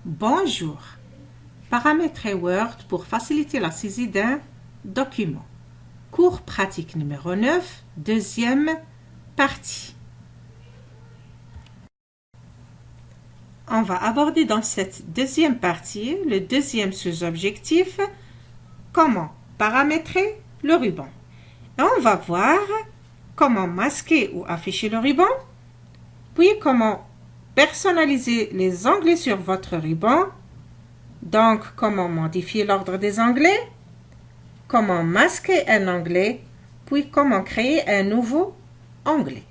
Bonjour. Paramétrer Word pour faciliter la saisie d'un document. Cours pratique numéro 9, deuxième partie. On va aborder dans cette deuxième partie le deuxième sous-objectif, comment paramétrer le ruban. Et on va voir comment masquer ou afficher le ruban, puis comment personnaliser les onglets sur votre ruban, donc comment modifier l'ordre des onglets, comment masquer un onglet, puis comment créer un nouveau onglet.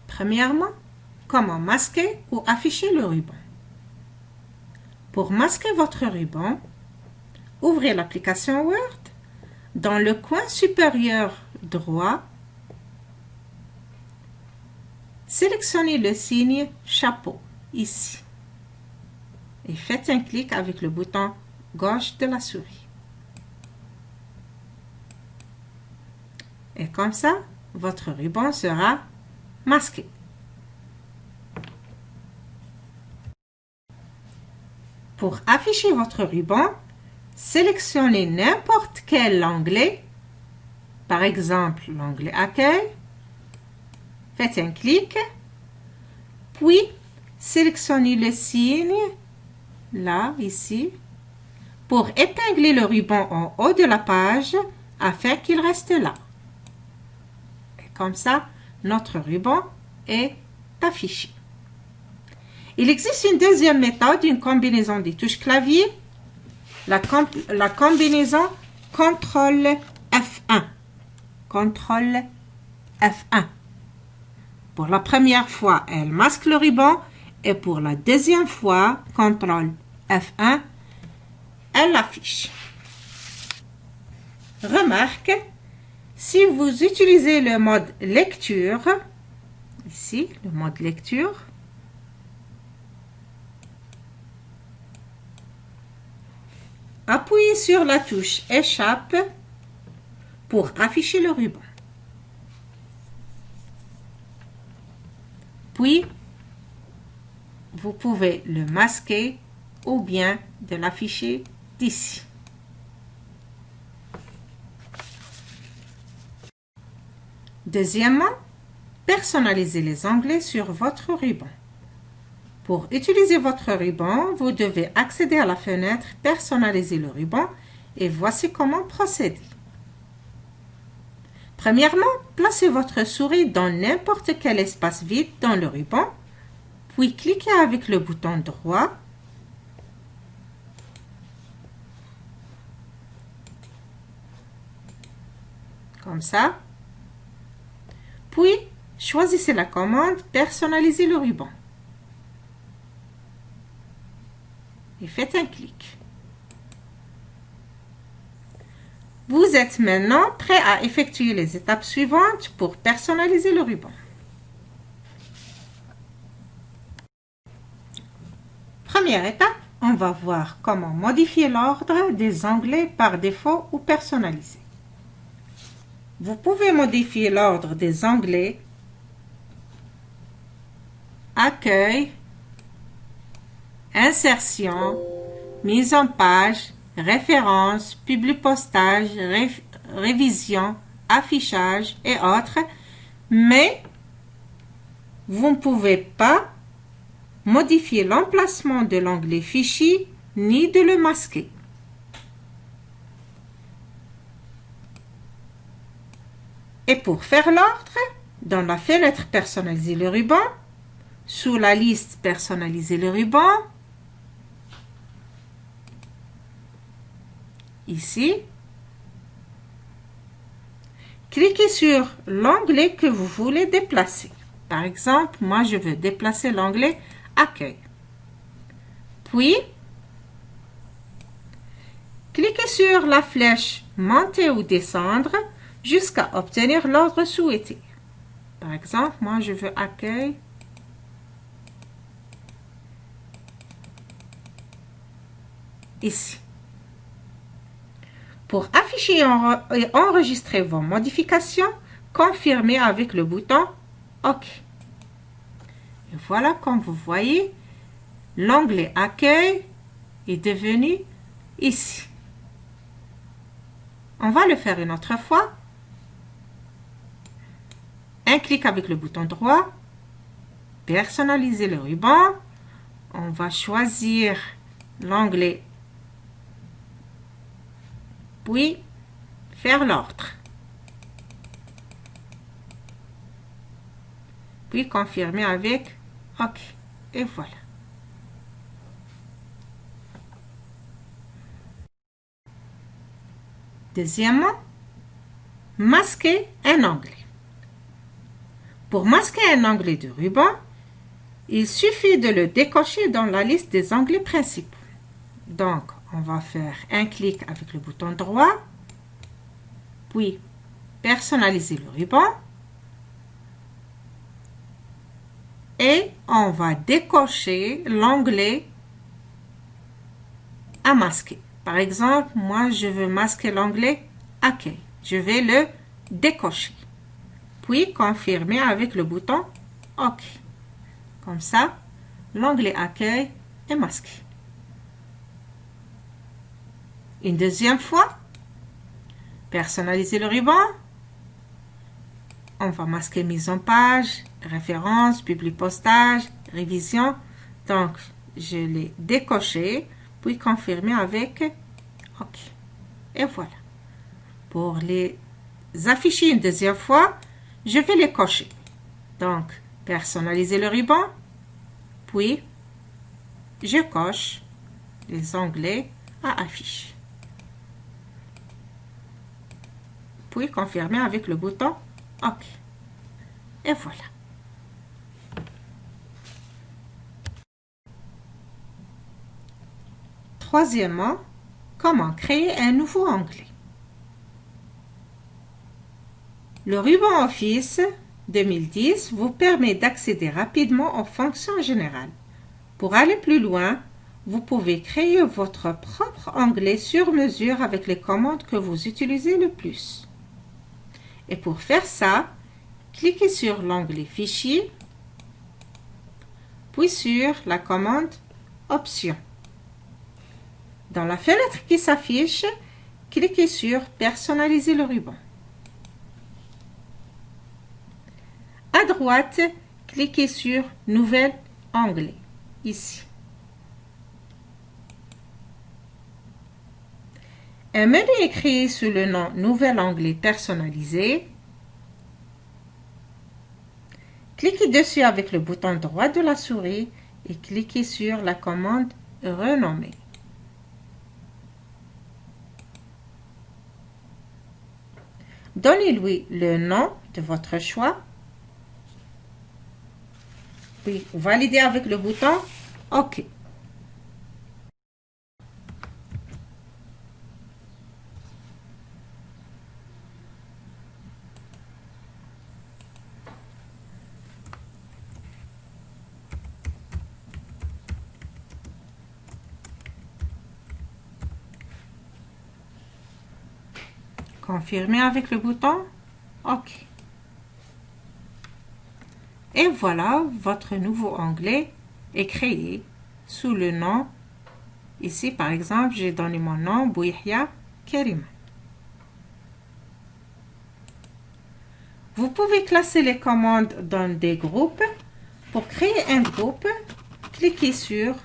Premièrement, comment masquer ou afficher le ruban. Pour masquer votre ruban, ouvrez l'application Word. Dans le coin supérieur droit, sélectionnez le signe chapeau ici et faites un clic avec le bouton gauche de la souris. Et comme ça, votre ruban sera masqué. Pour afficher votre ruban, sélectionnez n'importe quel onglet, par exemple l'onglet Accueil, faites un clic, puis sélectionnez le signe, là, ici, pour épingler le ruban en haut de la page afin qu'il reste là. Et comme ça, notre ruban est affiché. Il existe une deuxième méthode, une combinaison des touches clavier, la combinaison CTRL F1. CTRL F1. Pour la première fois, elle masque le ruban et pour la deuxième fois, CTRL F1, elle l'affiche. Remarque, si vous utilisez le mode lecture, ici, le mode lecture, appuyez sur la touche Échappe pour afficher le ruban. Puis, vous pouvez le masquer ou bien de l'afficher d'ici. Deuxièmement, personnalisez les onglets sur votre ruban. Pour utiliser votre ruban, vous devez accéder à la fenêtre « Personnaliser le ruban » et voici comment procéder. Premièrement, placez votre souris dans n'importe quel espace vide dans le ruban, puis cliquez avec le bouton droit comme ça, puis choisissez la commande « Personnaliser le ruban » et faites un clic. Vous êtes maintenant prêt à effectuer les étapes suivantes pour personnaliser le ruban. Première étape, on va voir comment modifier l'ordre des onglets par défaut ou personnalisé. Vous pouvez modifier l'ordre des onglets Accueil, Insertion, Mise en page, Références, Publipostage, Révision, Affichage et autres, mais vous ne pouvez pas modifier l'emplacement de l'onglet Fichier ni de le masquer. Et pour faire l'ordre, dans la fenêtre Personnaliser le ruban, sous la liste Personnaliser le ruban, ici, cliquez sur l'onglet que vous voulez déplacer. Par exemple, moi je veux déplacer l'onglet Accueil. Puis, cliquez sur la flèche Monter ou descendre jusqu'à obtenir l'ordre souhaité. Par exemple, moi je veux Accueil. Ici. Pour afficher et enregistrer vos modifications, confirmez avec le bouton OK. Et voilà, comme vous voyez, l'onglet Accueil est devenu ici. On va le faire une autre fois. Un clic avec le bouton droit. Personnaliser le ruban. On va choisir l'onglet, puis faire l'ordre. Puis confirmer avec OK. Et voilà. Deuxièmement, masquer un onglet. Pour masquer un onglet de ruban, il suffit de le décocher dans la liste des onglets principaux. Donc, on va faire un clic avec le bouton droit, puis personnaliser le ruban. Et on va décocher l'onglet à masquer. Par exemple, moi, je veux masquer l'onglet Accueil. Je vais le décocher. Puis confirmer avec le bouton OK. Comme ça, l'onglet Accueil est masqué. Une deuxième fois, personnaliser le ruban. On va masquer mise en page, référence, publipostage, révision. Donc, je l'ai décoché, puis confirmer avec OK. Et voilà. Pour les afficher une deuxième fois, je vais les cocher. Donc, personnaliser le ruban, puis je coche les onglets à afficher. Puis confirmer avec le bouton OK. Et voilà. Troisièmement, comment créer un nouveau onglet. Le ruban Office 2010 vous permet d'accéder rapidement aux fonctions générales. Pour aller plus loin, vous pouvez créer votre propre onglet sur mesure avec les commandes que vous utilisez le plus. Et pour faire ça, cliquez sur l'onglet Fichier, puis sur la commande Options. Dans la fenêtre qui s'affiche, cliquez sur Personnaliser le ruban. À droite, cliquez sur Nouvel onglet, ici. Un menu est créé sous le nom Nouvel onglet personnalisé. Cliquez dessus avec le bouton droit de la souris et cliquez sur la commande Renommer. Donnez-lui le nom de votre choix. Puis validez avec le bouton OK. Confirmez avec le bouton OK. Et voilà, votre nouveau onglet est créé sous le nom. Ici, par exemple, j'ai donné mon nom, Bouihia Kerima. Vous pouvez classer les commandes dans des groupes. Pour créer un groupe, cliquez sur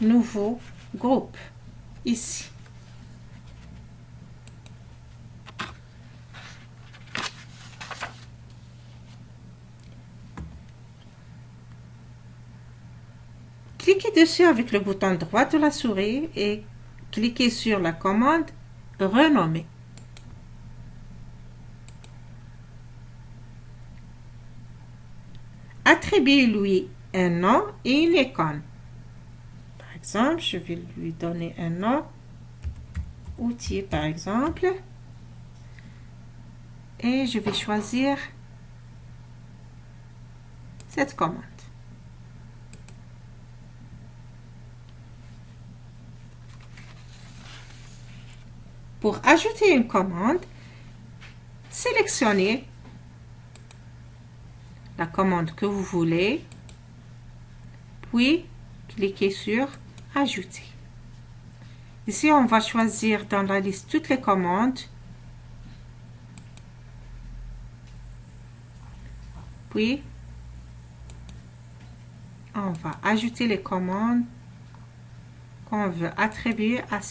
Nouveau groupe, ici. Cliquez dessus avec le bouton droit de la souris et cliquez sur la commande Renommer. Attribuez-lui un nom et une icône. Par exemple, je vais lui donner un nom, outil par exemple, et je vais choisir cette commande. Pour ajouter une commande, sélectionnez la commande que vous voulez, puis cliquez sur Ajouter. Ici, on va choisir dans la liste toutes les commandes. Puis, on va ajouter les commandes qu'on veut attribuer à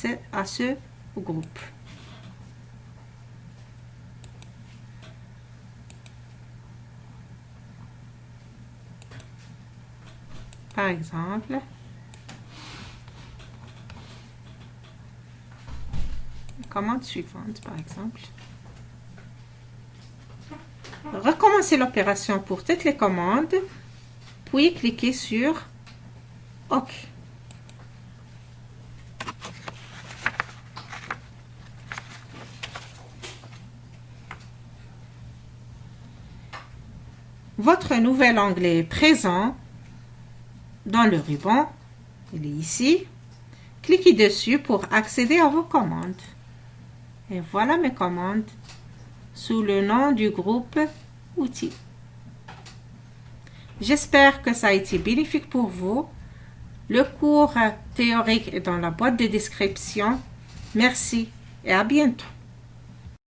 ce groupe. Par exemple, commande suivante, par exemple. Recommencez l'opération pour toutes les commandes, puis cliquez sur OK. Votre nouvel onglet est présent dans le ruban. Il est ici. Cliquez dessus pour accéder à vos commandes. Et voilà mes commandes sous le nom du groupe Outils. J'espère que ça a été bénéfique pour vous. Le cours théorique est dans la boîte de description. Merci et à bientôt.